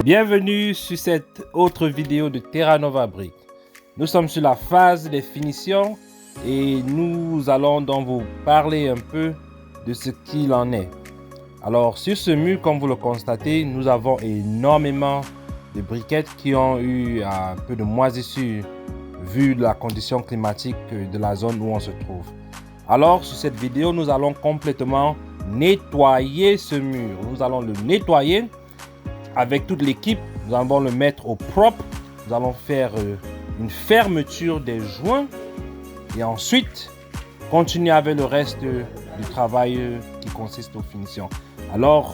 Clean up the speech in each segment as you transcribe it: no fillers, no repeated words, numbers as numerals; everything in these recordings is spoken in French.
Bienvenue sur cette autre vidéo de Terra Nova Brick. Nous sommes sur la phase des finitions et nous allons donc vous parler un peu de ce qu'il en est. Alors sur ce mur, comme vous le constatez, nous avons énormément de briquettes qui ont eu un peu de moisissure vu la condition climatique de la zone où on se trouve. Alors sur cette vidéo, nous allons complètement nettoyer ce mur. Nous allons le nettoyer avec toute l'équipe. Nous allons le mettre au propre. Nous allons faire une fermeture des joints et ensuite continuer avec le reste du travail qui consiste aux finitions. Alors,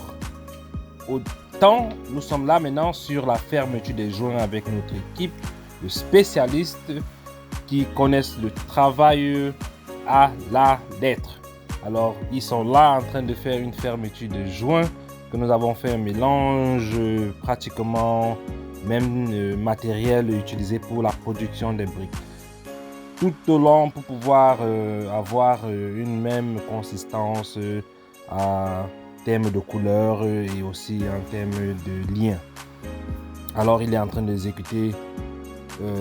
nous sommes là maintenant sur la fermeture des joints avec notre équipe de spécialistes qui connaissent le travail à la lettre. Alors, ils sont là en train de faire une fermeture de joints que nous avons fait un mélange pratiquement même matériel utilisé pour la production des briques. Tout au long pour pouvoir avoir une même consistance en termes de couleur et aussi en termes de lien. Alors il est en train d'exécuter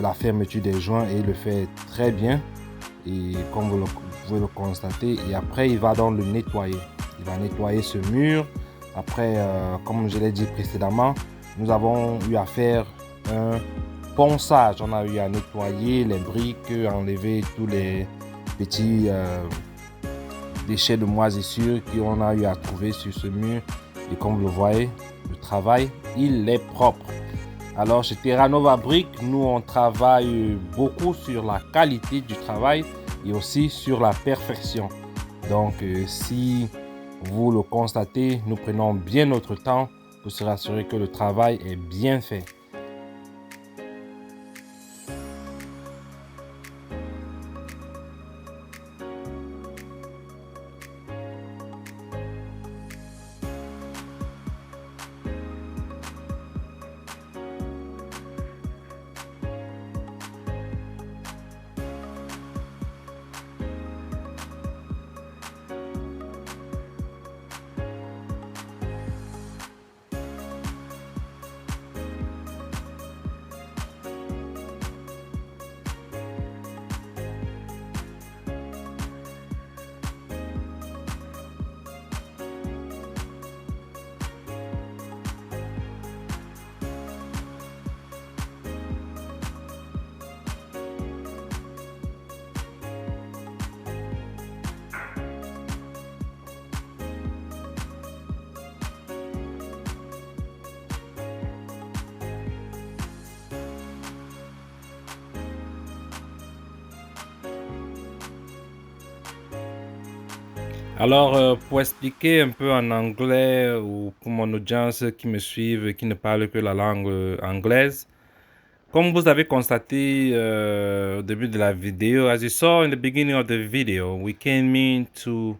la fermeture des joints et il le fait très bien. Et comme vous pouvez le constater, et après il va donc le nettoyer. Il va nettoyer ce mur. Après, comme je l'ai dit précédemment, nous avons eu à faire un ponçage. On a eu à nettoyer les briques, enlever tous les petits déchets de moisissure qu'on a eu à trouver sur ce mur. Et comme vous le voyez, le travail, il est propre. Alors chez Terra Nova Brick, nous on travaille beaucoup sur la qualité du travail et aussi sur la perfection. Donc si vous le constatez, nous prenons bien notre temps pour se rassurer que le travail est bien fait. Alors, pour expliquer un peu en anglais ou pour mon audience qui me suivent et qui ne parle que la langue anglaise, comme vous avez constaté au début de la vidéo, as you saw in the beginning of the video, we came into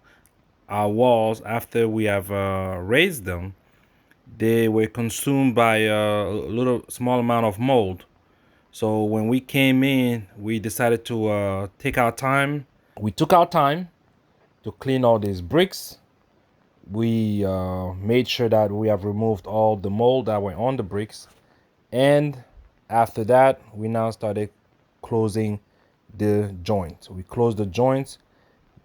our walls after we have raised them. They were consumed by a little small amount of mold. So when we came in, we decided to take our time. We took our time to clean all these bricks. We made sure that we have removed all the mold that were on the bricks. And after that, we now started closing the joints. We closed the joints,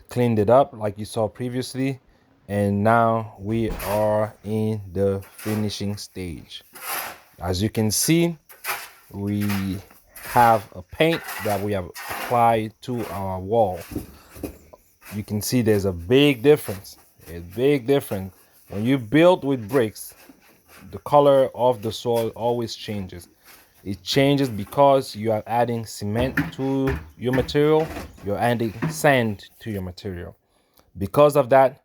cleaned it up like you saw previously. And now we are in the finishing stage. As you can see, we have a paint that we have applied to our wall. You can see there's a big difference. A big difference. When you build with bricks, the color of the soil always changes. It changes because you are adding cement to your material. You're adding sand to your material. Because of that,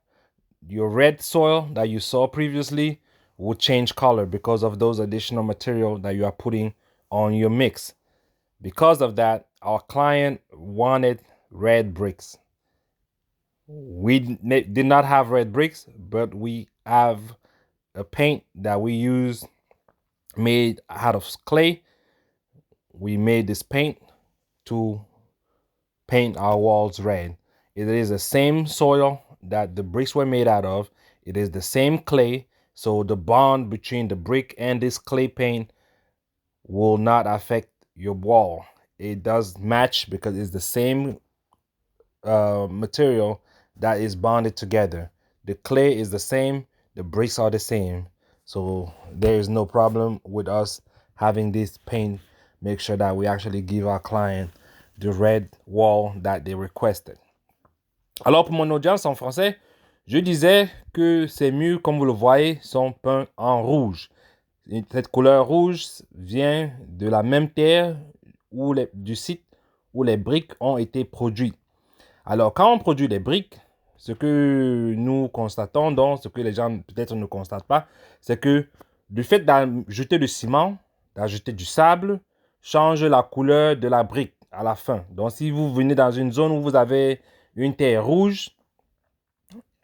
your red soil that you saw previously will change color because of those additional material that you are putting on your mix. Because of that, our client wanted red bricks. We did not have red bricks, but we have a paint that we use made out of clay. We made this paint to paint our walls red. It is the same soil that the bricks were made out of. It is the same clay. So the bond between the brick and this clay paint will not affect your wall. It does match because it's the same material that is bonded together. The clay is the same, the bricks are the same. So there is no problem with us having this paint. Make sure that we actually give our client the red wall that they requested. Alors pour mon audience en français, je disais que ces murs, comme vous le voyez, sont peints en rouge. Cette couleur rouge vient de la même terre du site où les briques ont été produites. Alors, quand on produit des briques, ce que nous constatons, donc ce que les gens peut-être ne constatent pas, c'est que du fait d'ajouter du ciment, d'ajouter du sable, change la couleur de la brique à la fin. Donc, si vous venez dans une zone où vous avez une terre rouge,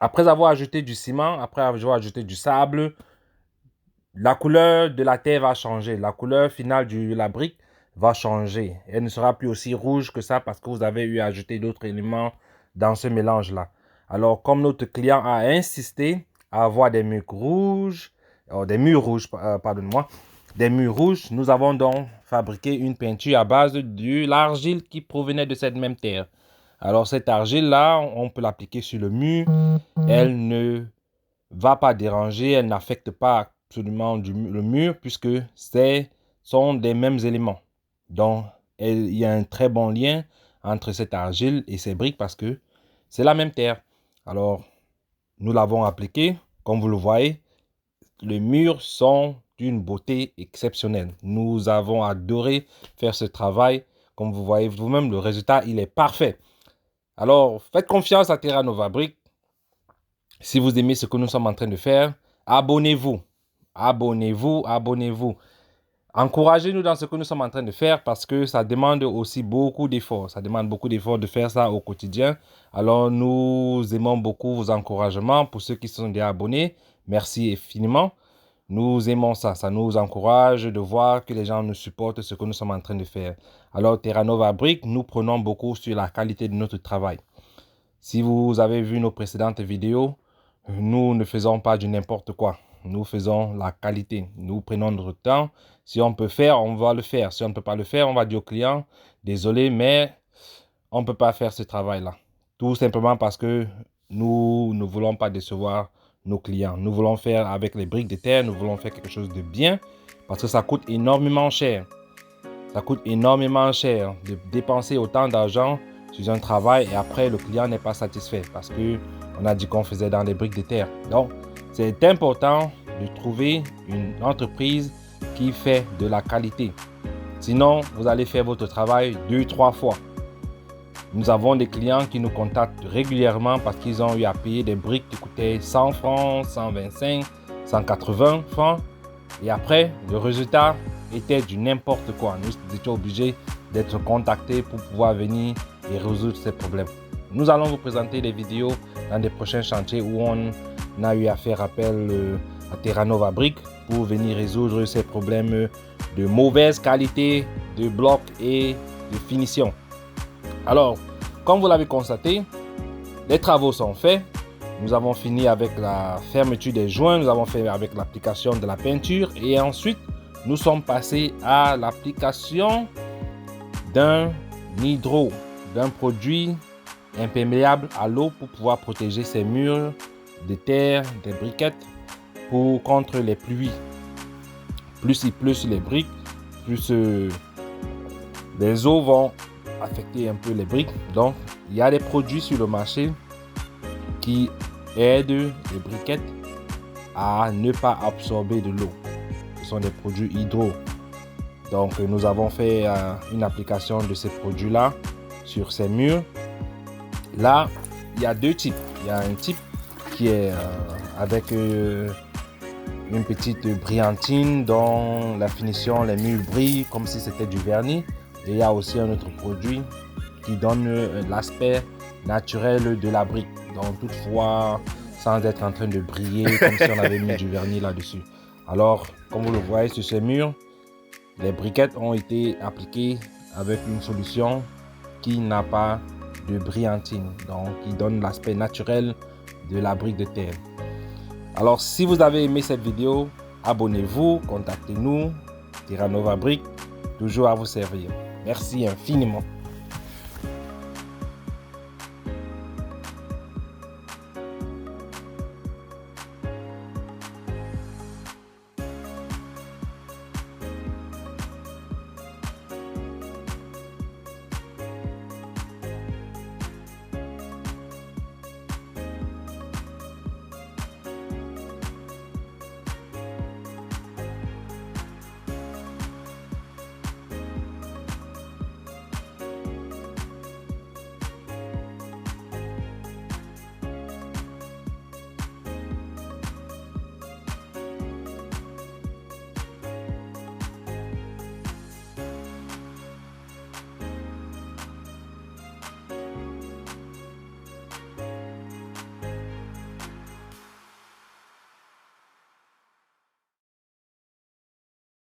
après avoir ajouté du ciment, après avoir ajouté du sable, la couleur de la terre va changer. La couleur finale de la brique va changer. Elle ne sera plus aussi rouge que ça parce que vous avez eu à ajouter d'autres éléments dans ce mélange-là. Alors, comme notre client a insisté à avoir des murs rouges, pardonne-moi, des murs rouges, nous avons donc fabriqué une peinture à base de l'argile qui provenait de cette même terre. Alors, cette argile-là, on peut l'appliquer sur le mur. Elle ne va pas déranger, elle n'affecte pas absolument le mur puisque ce sont des mêmes éléments. Donc, il y a un très bon lien entre cette argile et ces briques parce que c'est la même terre. Alors, nous l'avons appliqué. Comme vous le voyez, les murs sont d'une beauté exceptionnelle. Nous avons adoré faire ce travail. Comme vous voyez vous-même, le résultat, il est parfait. Alors, faites confiance à Terra Nova Brick. Si vous aimez ce que nous sommes en train de faire, abonnez-vous. Abonnez-vous, abonnez-vous. Encouragez-nous dans ce que nous sommes en train de faire parce que ça demande aussi beaucoup d'efforts. Ça demande beaucoup d'efforts de faire ça au quotidien. Alors, nous aimons beaucoup vos encouragements. Pour ceux qui sont déjà abonnés, merci infiniment. Nous aimons ça. Ça nous encourage de voir que les gens nous supportent ce que nous sommes en train de faire. Alors, Terra Nova Brick, nous prenons beaucoup sur la qualité de notre travail. Si vous avez vu nos précédentes vidéos, nous ne faisons pas du n'importe quoi. Nous faisons la qualité. Nous prenons notre temps. Si on peut faire, on va le faire. Si on ne peut pas le faire, on va dire au client, désolé, mais on ne peut pas faire ce travail-là. Tout simplement parce que nous ne voulons pas décevoir nos clients. Nous voulons faire avec les briques de terre, nous voulons faire quelque chose de bien parce que ça coûte énormément cher. Ça coûte énormément cher de dépenser autant d'argent sur un travail et après le client n'est pas satisfait parce qu'on a dit qu'on faisait dans les briques de terre. Donc, c'est important de trouver une entreprise qui fait de la qualité. Sinon, vous allez faire votre travail 2-3 fois. Nous avons des clients qui nous contactent régulièrement parce qu'ils ont eu à payer des briques qui coûtaient 100 francs, 125, 180 francs. Et après, le résultat était du n'importe quoi. Nous étions obligés d'être contactés pour pouvoir venir et résoudre ces problèmes. Nous allons vous présenter des vidéos dans des prochains chantiers où on a eu à faire appel à Terra Nova Brick pour venir résoudre ces problèmes de mauvaise qualité de blocs et de finition. Alors, comme vous l'avez constaté, les travaux sont faits. Nous avons fini avec la fermeture des joints, nous avons fait avec l'application de la peinture et ensuite, nous sommes passés à l'application d'un produit imperméable à l'eau pour pouvoir protéger ces murs de terre, des briquettes contre les pluies. Plus il pleut sur les briques, plus les eaux vont affecter un peu les briques. Donc, il y a des produits sur le marché qui aident les briquettes à ne pas absorber de l'eau. Ce sont des produits hydro. Donc, nous avons fait une application de ces produits-là sur ces murs. Là, il y a deux types. Il y a un type qui est avec une petite brillantine dont la finition, les murs brillent comme si c'était du vernis. Et il y a aussi un autre produit qui donne l'aspect naturel de la brique. Donc, toutefois, sans être en train de briller comme si on avait mis du vernis là-dessus. Alors, comme vous le voyez sur ces murs, les briquettes ont été appliquées avec une solution qui n'a pas de brillantine, donc qui donne l'aspect naturel de la brique de terre. Alors, si vous avez aimé cette vidéo, abonnez-vous, contactez-nous. Terranova Brick, toujours à vous servir. Merci infiniment.